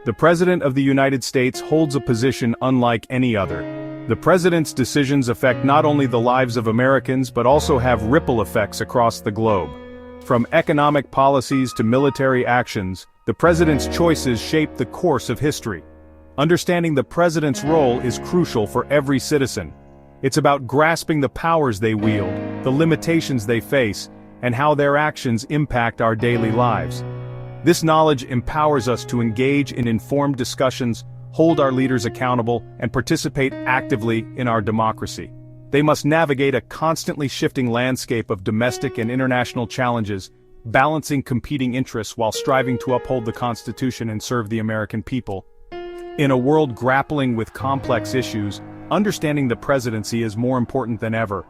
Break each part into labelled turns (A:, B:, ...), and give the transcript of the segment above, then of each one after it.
A: The President of the United States holds a position unlike any other. The President's decisions affect not only the lives of Americans but also have ripple effects across the globe. From economic policies to military actions, the President's choices shape the course of history. Understanding the President's role is crucial for every citizen. It's about grasping the powers they wield, the limitations they face, and how their actions impact our daily lives. This knowledge empowers us to engage in informed discussions, hold our leaders accountable, and participate actively in our democracy. They must navigate a constantly shifting landscape of domestic and international challenges, balancing competing interests while striving to uphold the Constitution and serve the American people. In a world grappling with complex issues, understanding the presidency is more important than ever.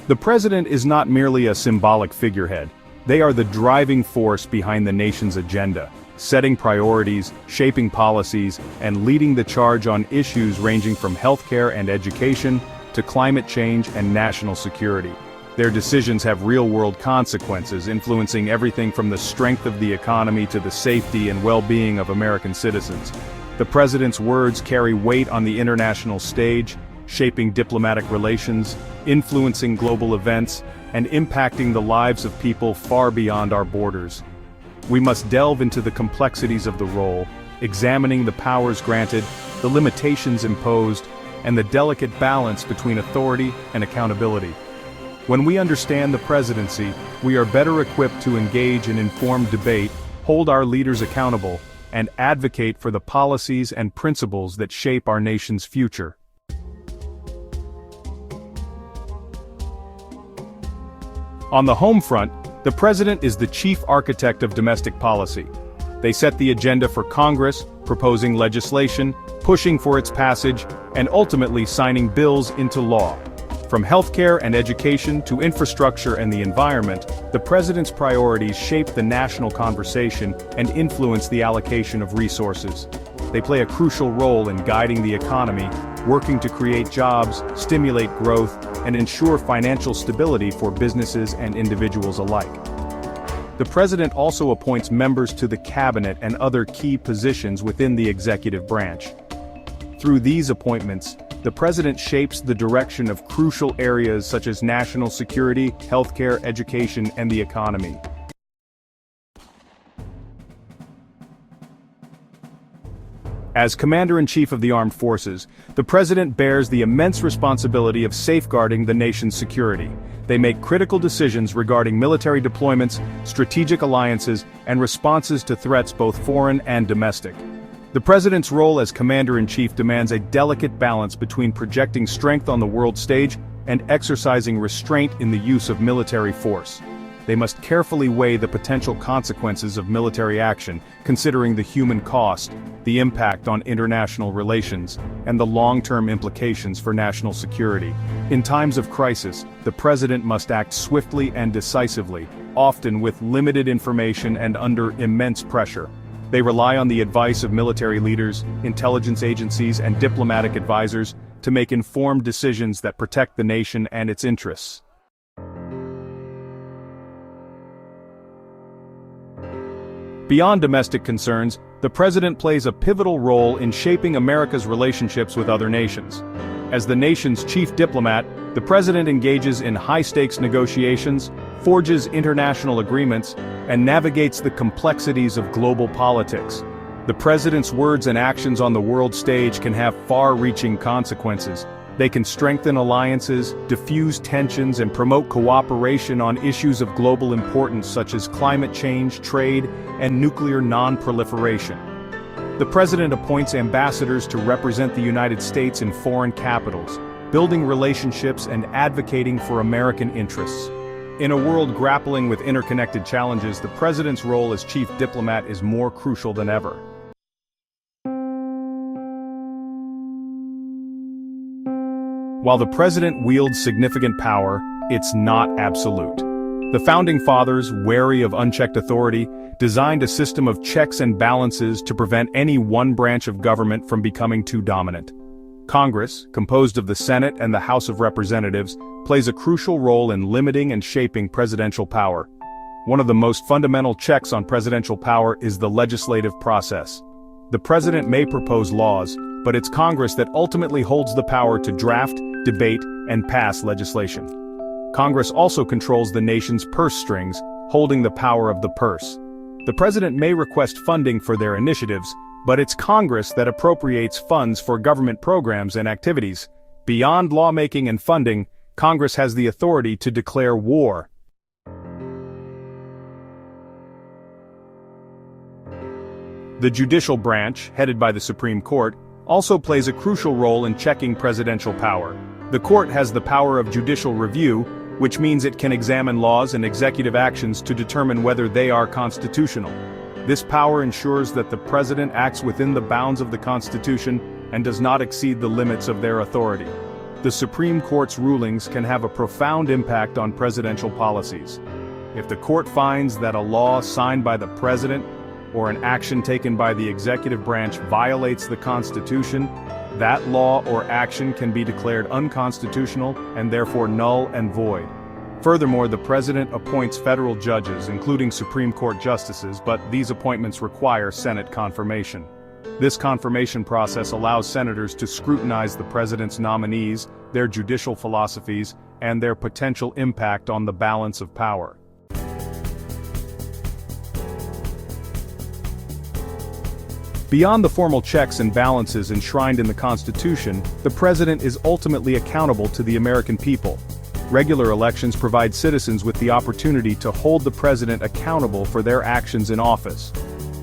A: The president is not merely a symbolic figurehead. They are the driving force behind the nation's agenda, setting priorities, shaping policies, and leading the charge on issues ranging from healthcare and education to climate change and national security. Their decisions have real-world consequences, influencing everything from the strength of the economy to the safety and well-being of American citizens. The president's words carry weight on the international stage, shaping diplomatic relations, influencing global events, and impacting the lives of people far beyond our borders. We must delve into the complexities of the role, examining the powers granted, the limitations imposed, and the delicate balance between authority and accountability. When we understand the presidency, we are better equipped to engage in informed debate, hold our leaders accountable, and advocate for the policies and principles that shape our nation's future. On the home front, the president is the chief architect of domestic policy. They set the agenda for Congress, proposing legislation, pushing for its passage, and ultimately signing bills into law. From healthcare and education to infrastructure and the environment, the president's priorities shape the national conversation and influence the allocation of resources. They play a crucial role in guiding the economy, working to create jobs, stimulate growth, and ensure financial stability for businesses and individuals alike. The president also appoints members to the cabinet and other key positions within the executive branch. Through these appointments, the president shapes the direction of crucial areas such as national security, healthcare, education, and the economy. As Commander-in-Chief of the Armed Forces, the President bears the immense responsibility of safeguarding the nation's security. They make critical decisions regarding military deployments, strategic alliances, and responses to threats both foreign and domestic. The President's role as Commander-in-Chief demands a delicate balance between projecting strength on the world stage and exercising restraint in the use of military force. They must carefully weigh the potential consequences of military action, considering the human cost, the impact on international relations, and the long-term implications for national security. In times of crisis, the president must act swiftly and decisively, often with limited information and under immense pressure. They rely on the advice of military leaders, intelligence agencies, and diplomatic advisors to make informed decisions that protect the nation and its interests. Beyond domestic concerns, the president plays a pivotal role in shaping America's relationships with other nations. As the nation's chief diplomat, the president engages in high-stakes negotiations, forges international agreements, and navigates the complexities of global politics. The president's words and actions on the world stage can have far-reaching consequences. They can strengthen alliances, diffuse tensions, and promote cooperation on issues of global importance such as climate change, trade, and nuclear non-proliferation. The president appoints ambassadors to represent the United States in foreign capitals, building relationships and advocating for American interests. In a world grappling with interconnected challenges, the president's role as chief diplomat is more crucial than ever. While the president wields significant power, it's not absolute. The Founding Fathers, wary of unchecked authority, designed a system of checks and balances to prevent any one branch of government from becoming too dominant. Congress, composed of the Senate and the House of Representatives, plays a crucial role in limiting and shaping presidential power. One of the most fundamental checks on presidential power is the legislative process. The president may propose laws, but it's Congress that ultimately holds the power to draft, debate, and pass legislation. Congress also controls the nation's purse strings, holding the power of the purse. The president may request funding for their initiatives, but it's Congress that appropriates funds for government programs and activities. Beyond lawmaking and funding, Congress has the authority to declare war. The judicial branch, headed by the Supreme Court, also plays a crucial role in checking presidential power. The court has the power of judicial review, which means it can examine laws and executive actions to determine whether they are constitutional. This power ensures that the president acts within the bounds of the Constitution and does not exceed the limits of their authority. The Supreme Court's rulings can have a profound impact on presidential policies. If the court finds that a law signed by the president or an action taken by the executive branch violates the Constitution, that law or action can be declared unconstitutional and therefore null and void. Furthermore, the president appoints federal judges, including Supreme Court justices, but these appointments require Senate confirmation. This confirmation process allows senators to scrutinize the president's nominees, their judicial philosophies, and their potential impact on the balance of power. Beyond the formal checks and balances enshrined in the Constitution, the president is ultimately accountable to the American people. Regular elections provide citizens with the opportunity to hold the president accountable for their actions in office.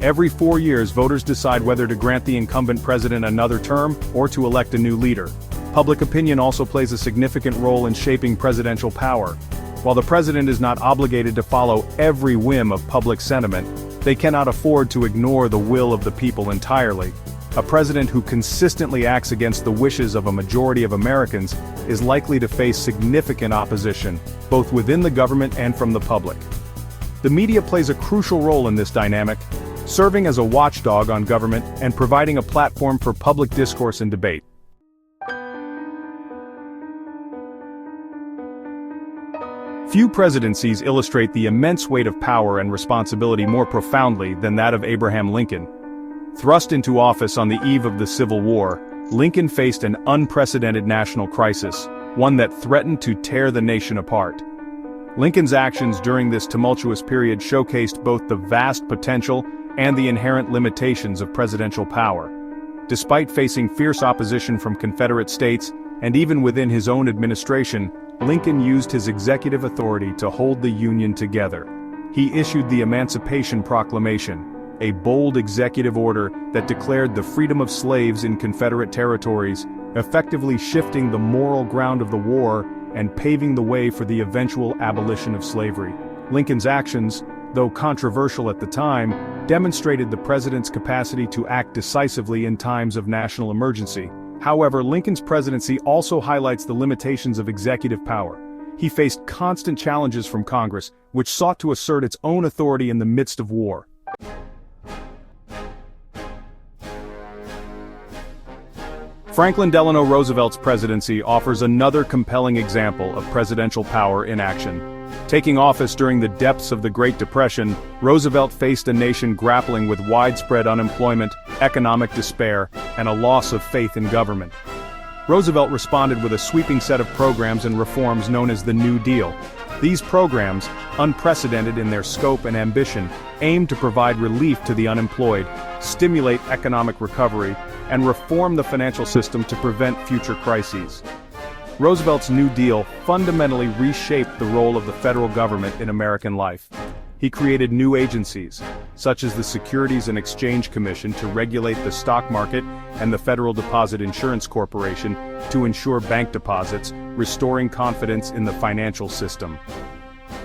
A: Every 4 years, voters decide whether to grant the incumbent president another term or to elect a new leader. Public opinion also plays a significant role in shaping presidential power. While the president is not obligated to follow every whim of public sentiment, they cannot afford to ignore the will of the people entirely. A president who consistently acts against the wishes of a majority of Americans is likely to face significant opposition, both within the government and from the public. The media plays a crucial role in this dynamic, serving as a watchdog on government and providing a platform for public discourse and debate. Few presidencies illustrate the immense weight of power and responsibility more profoundly than that of Abraham Lincoln. Thrust into office on the eve of the Civil War, Lincoln faced an unprecedented national crisis, one that threatened to tear the nation apart. Lincoln's actions during this tumultuous period showcased both the vast potential and the inherent limitations of presidential power. Despite facing fierce opposition from Confederate states, and even within his own administration, Lincoln used his executive authority to hold the Union together. He issued the Emancipation Proclamation, a bold executive order that declared the freedom of slaves in Confederate territories, effectively shifting the moral ground of the war and paving the way for the eventual abolition of slavery. Lincoln's actions, though controversial at the time, demonstrated the president's capacity to act decisively in times of national emergency. However, Lincoln's presidency also highlights the limitations of executive power. He faced constant challenges from Congress, which sought to assert its own authority in the midst of war. Franklin Delano Roosevelt's presidency offers another compelling example of presidential power in action. Taking office during the depths of the Great Depression, Roosevelt faced a nation grappling with widespread unemployment, economic despair, and a loss of faith in government. Roosevelt responded with a sweeping set of programs and reforms known as the New Deal. These programs, unprecedented in their scope and ambition, aimed to provide relief to the unemployed, stimulate economic recovery, and reform the financial system to prevent future crises. Roosevelt's New Deal fundamentally reshaped the role of the federal government in American life. He created new agencies, such as the Securities and Exchange Commission to regulate the stock market and the Federal Deposit Insurance Corporation to ensure bank deposits, restoring confidence in the financial system.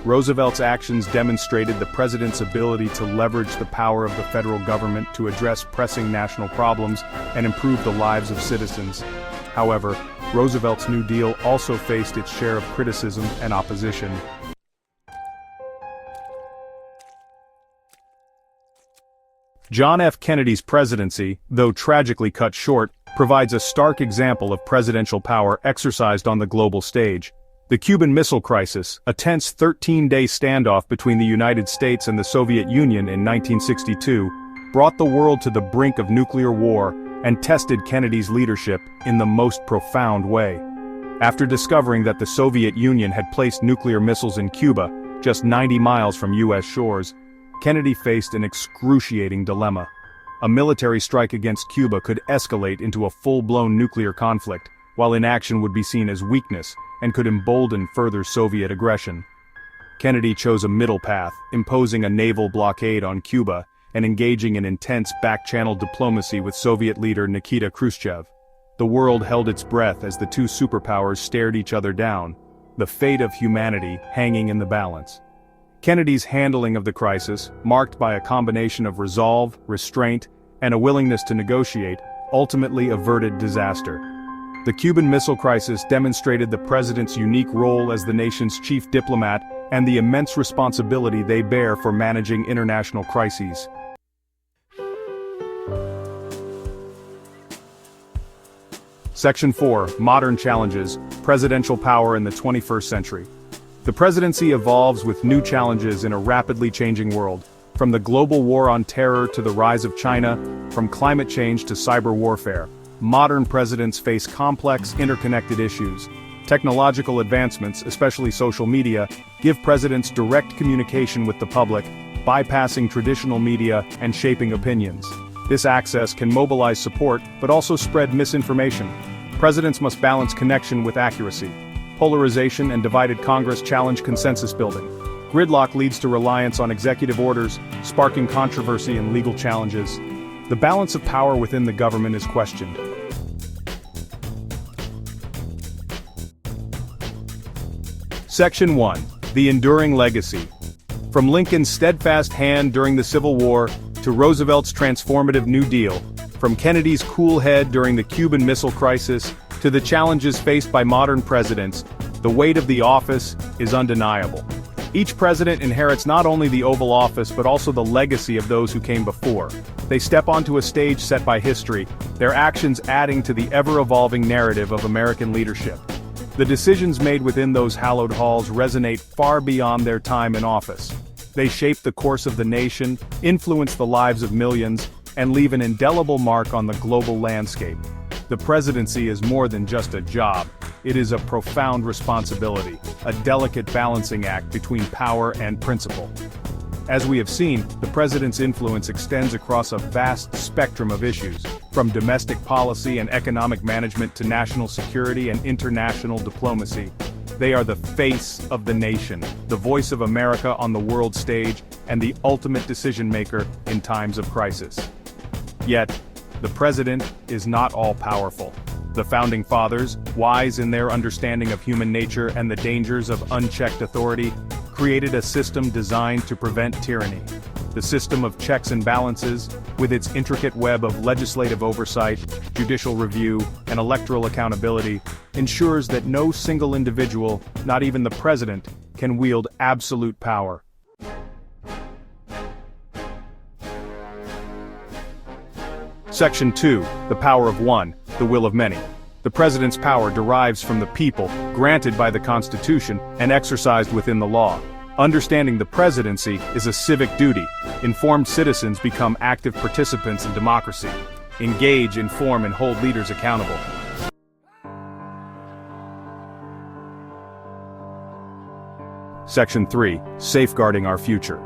A: Roosevelt's actions demonstrated the president's ability to leverage the power of the federal government to address pressing national problems and improve the lives of citizens. However, Roosevelt's New Deal also faced its share of criticism and opposition. John F. Kennedy's presidency, though tragically cut short, provides a stark example of presidential power exercised on the global stage. The Cuban Missile Crisis, a tense 13-day standoff between the United States and the Soviet Union in 1962, brought the world to the brink of nuclear war and tested Kennedy's leadership in the most profound way. After discovering that the Soviet Union had placed nuclear missiles in Cuba, just 90 miles from U.S. shores, Kennedy faced an excruciating dilemma. A military strike against Cuba could escalate into a full-blown nuclear conflict, while inaction would be seen as weakness and could embolden further Soviet aggression. Kennedy chose a middle path, imposing a naval blockade on Cuba and engaging in intense back-channel diplomacy with Soviet leader Nikita Khrushchev. The world held its breath as the two superpowers stared each other down, the fate of humanity hanging in the balance. Kennedy's handling of the crisis, marked by a combination of resolve, restraint, and a willingness to negotiate, ultimately averted disaster. The Cuban Missile Crisis demonstrated the president's unique role as the nation's chief diplomat and the immense responsibility they bear for managing international crises. Section 4. Modern Challenges, Presidential Power in the 21st Century. The presidency evolves with new challenges in a rapidly changing world. From the global war on terror to the rise of China, from climate change to cyber warfare, modern presidents face complex, interconnected issues. Technological advancements, especially social media, give presidents direct communication with the public, bypassing traditional media and shaping opinions. This access can mobilize support, but also spread misinformation. Presidents must balance connection with accuracy. Polarization and divided Congress challenge consensus building. Gridlock leads to reliance on executive orders, sparking controversy and legal challenges. The balance of power within the government is questioned. Section 1. The Enduring Legacy. From Lincoln's steadfast hand during the Civil War, to Roosevelt's transformative New Deal, from Kennedy's cool head during the Cuban Missile Crisis, to the challenges faced by modern presidents, the weight of the office is undeniable. Each president inherits not only the Oval Office but also the legacy of those who came before. They step onto a stage set by history, their actions adding to the ever-evolving narrative of American leadership. The decisions made within those hallowed halls resonate far beyond their time in office. They shape the course of the nation, influence the lives of millions, and leave an indelible mark on the global landscape. The presidency is more than just a job. It is a profound responsibility, a delicate balancing act between power and principle. As we have seen, the president's influence extends across a vast spectrum of issues, from domestic policy and economic management to national security and international diplomacy. They are the face of the nation, the voice of America on the world stage, and the ultimate decision-maker in times of crisis. Yet, the president is not all-powerful. The Founding Fathers, wise in their understanding of human nature and the dangers of unchecked authority, created a system designed to prevent tyranny. The system of checks and balances, with its intricate web of legislative oversight, judicial review, and electoral accountability, ensures that no single individual, not even the president, can wield absolute power. Section 2. The Power of One, the Will of Many. The president's power derives from the people, granted by the Constitution, and exercised within the law. Understanding the presidency is a civic duty. Informed citizens become active participants in democracy. Engage, inform, and hold leaders accountable. Section 3. Safeguarding our future.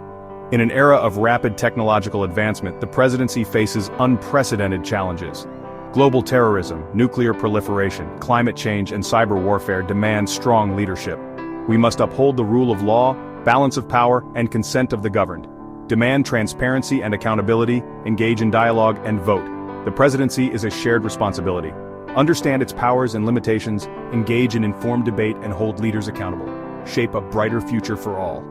A: In an era of rapid technological advancement, the presidency faces unprecedented challenges. Global terrorism, nuclear proliferation, climate change, and cyber warfare demand strong leadership. We must uphold the rule of law, balance of power, and consent of the governed. Demand transparency and accountability, engage in dialogue, and vote. The presidency is a shared responsibility. Understand its powers and limitations, engage in informed debate, and hold leaders accountable. Shape a brighter future for all.